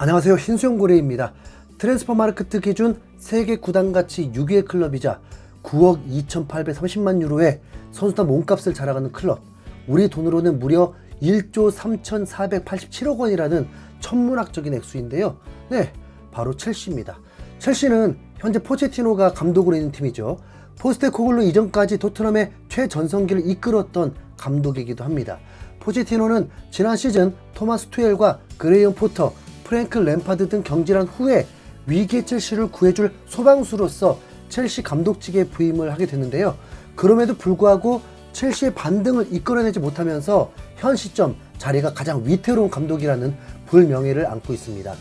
안녕하세요, 흰수염고래입니다. 트랜스퍼마르크트 기준 세계 구단 가치 6위의 클럽이자 9억 2,830만 유로의 선수단 몸값을 자랑하는 클럽, 우리 돈으로는 무려 1조 3,487억 원이라는 천문학적인 액수인데요. 네, 바로 첼시입니다. 첼시는 현재 포체티노가 감독으로 있는 팀이죠. 포스테코글루 이전까지 토트넘의 최전성기를 이끌었던 감독이기도 합니다. 포체티노는 지난 시즌 토마스 투헬과 그레이엄 포터, 프랭크 램파드 등 경질한 후에 위기의 첼시를 구해줄 소방수로서 첼시 감독직에 부임을 하게 됐는데요. 그럼에도 불구하고 첼시의 반등을 이끌어내지 못하면서 현 시점 자리가 가장 위태로운 감독이라는 불명예를 안고 있습니다.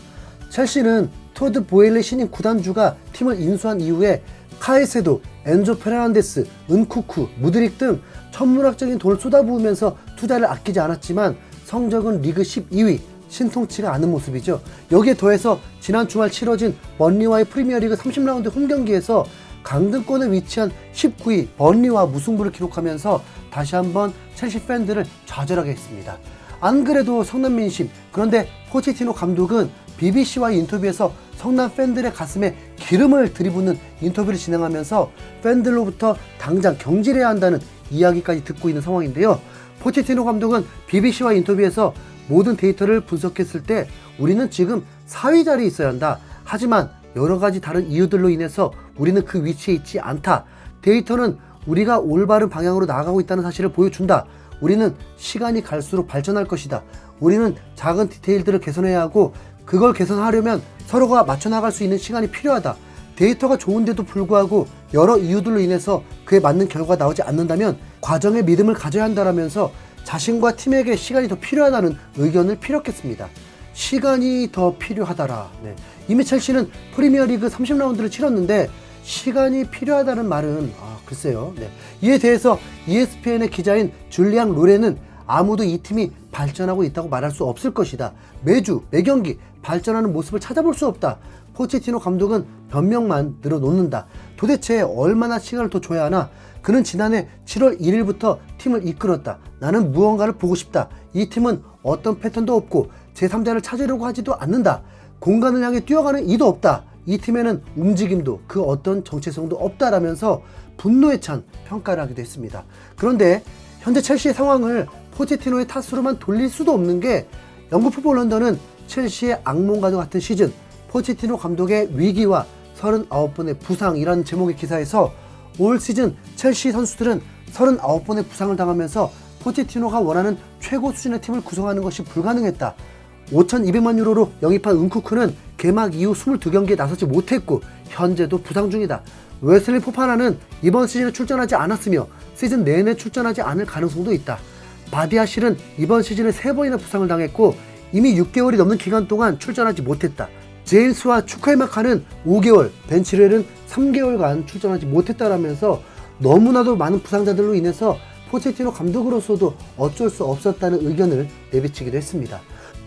첼시는 토드 보일리 신임 구단주가 팀을 인수한 이후에 카이세도, 엔조 페르난데스, 은쿠쿠, 무드릭 등 천문학적인 돈을 쏟아부으면서 투자를 아끼지 않았지만 성적은 리그 12위, 신통치가 않은 모습이죠. 여기에 더해서 지난 주말 치러진 번리와의 프리미어리그 30라운드 홈경기에서 강등권에 위치한 19위 번리와 무승부를 기록하면서 다시 한번 첼시 팬들을 좌절하게 했습니다. 안 그래도 성남 민심, 그런데 포체티노 감독은 BBC와의 인터뷰에서 성남 팬들의 가슴에 기름을 들이붓는 인터뷰를 진행하면서 팬들로부터 당장 경질해야 한다는 이야기까지 듣고 있는 상황인데요. 포체티노 감독은 BBC와 인터뷰에서 모든 데이터를 분석했을 때 우리는 지금 4위 자리에 있어야 한다. 하지만 여러 가지 다른 이유들로 인해서 우리는 그 위치에 있지 않다. 데이터는 우리가 올바른 방향으로 나아가고 있다는 사실을 보여준다. 우리는 시간이 갈수록 발전할 것이다. 우리는 작은 디테일들을 개선해야 하고 그걸 개선하려면 서로가 맞춰 나갈 수 있는 시간이 필요하다. 데이터가 좋은데도 불구하고 여러 이유들로 인해서 그에 맞는 결과가 나오지 않는다면 과정에 믿음을 가져야 한다라면서 자신과 팀에게 시간이 더 필요하다는 의견을 피력했습니다. 시간이 더 필요하다라. 네. 이미 첼시는 프리미어리그 30라운드를 치렀는데 시간이 필요하다는 말은 글쎄요. 네. 이에 대해서 ESPN의 기자인 줄리앙 로렌은 아무도 이 팀이 발전하고 있다고 말할 수 없을 것이다. 매주 매경기 발전하는 모습을 찾아볼 수 없다. 포체티노 감독은 변명만 늘어놓는다. 도대체 얼마나 시간을 더 줘야 하나? 그는 지난해 7월 1일부터 팀을 이끌었다. 나는 무언가를 보고 싶다. 이 팀은 어떤 패턴도 없고 제3자를 찾으려고 하지도 않는다. 공간을 향해 뛰어가는 이도 없다. 이 팀에는 움직임도 그 어떤 정체성도 없다라면서 분노에 찬 평가를 하기도 했습니다. 그런데 현재 첼시의 상황을 포체티노의 탓으로만 돌릴 수도 없는 게 영국 풋볼 런던은 첼시의 악몽과도 같은 시즌, 포체티노 감독의 위기와 39번의 부상이라는 제목의 기사에서 올 시즌 첼시 선수들은 39번의 부상을 당하면서 포체티노가 원하는 최고 수준의 팀을 구성하는 것이 불가능했다. 5,200만 유로로 영입한 은쿠쿠는 개막 이후 22경기에 나서지 못했고 현재도 부상 중이다. 웨슬리 포파나는 이번 시즌에 출전하지 않았으며 시즌 내내 출전하지 않을 가능성도 있다. 바디아실은 이번 시즌에 3번이나 부상을 당했고 이미 6개월이 넘는 기간 동안 출전하지 못했다. 제임스와 추크헤마카는 5개월, 벤치렐은 3개월간 출전하지 못했다라면서 너무나도 많은 부상자들로 인해서 포체티노 감독으로서도 어쩔 수 없었다는 의견을 내비치기도 했습니다.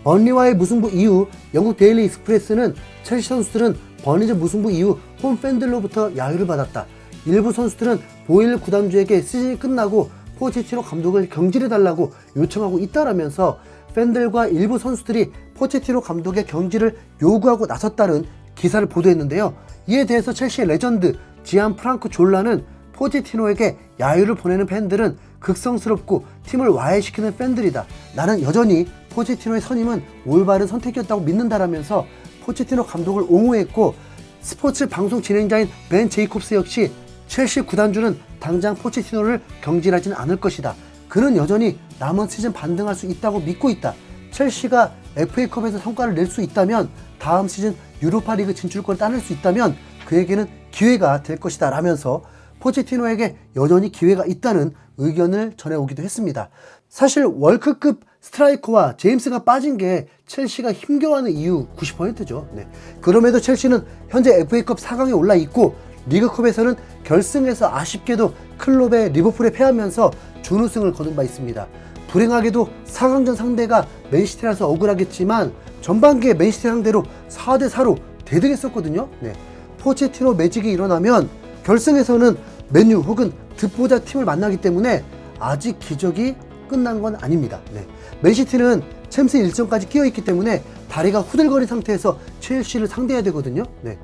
번리와의 무승부 이후 영국 데일리 익스프레스는 첼시 선수들은 번리전 무승부 이후 홈팬들로부터 야유를 받았다. 일부 선수들은 보일 구단주에게 시즌이 끝나고 포체티노 감독을 경질해달라고 요청하고 있다라면서 팬들과 일부 선수들이 포체티노 감독의 경질을 요구하고 나섰다는 기사를 보도했는데요. 이에 대해서 첼시의 레전드 지안 프랑크 졸라는 포체티노에게 야유를 보내는 팬들은 극성스럽고 팀을 와해시키는 팬들이다. 나는 여전히 포체티노의 선임은 올바른 선택이었다고 믿는다라면서 포체티노 감독을 옹호했고 스포츠 방송 진행자인 벤 제이콥스 역시 첼시 구단주는 당장 포체티노를 경질하지는 않을 것이다. 그는 여전히 남은 시즌 반등할 수 있다고 믿고 있다. 첼시가 FA컵에서 성과를 낼 수 있다면 다음 시즌 유로파리그 진출권을 따낼 수 있다면 그에게는 기회가 될 것이다 라면서 포체티노에게 여전히 기회가 있다는 의견을 전해오기도 했습니다. 사실 월크급 스트라이커와 제임스가 빠진 게 첼시가 힘겨워하는 이유 90%죠. 네. 그럼에도 첼시는 현재 FA컵 4강에 올라 있고 리그컵에서는 결승에서 아쉽게도 클럽의 리버풀에 패하면서 준우승을 거둔 바 있습니다. 불행하게도 4강전 상대가 맨시티라서 억울하겠지만 전반기에 맨시티 상대로 4대4로 대등했었거든요. 네. 포체티노 매직이 일어나면 결승에서는 맨유 혹은 득보자 팀을 만나기 때문에 아직 기적이 끝난 건 아닙니다. 네. 맨시티는 챔스 1점까지 끼어있기 때문에 다리가 후들거린 상태에서 첼시를 상대해야 되거든요. 네.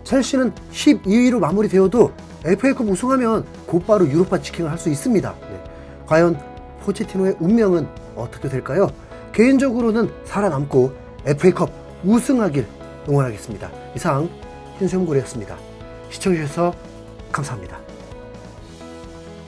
첼시는 12위로 마무리되어도 FA컵 우승하면 곧바로 유로파 직행을 할 수 있습니다. 네. 과연 포체티노의 운명은 어떻게 될까요? 개인적으로는 살아남고 FA컵 우승하길 응원하겠습니다. 이상 흰수염고래였습니다. 시청해주셔서 감사합니다.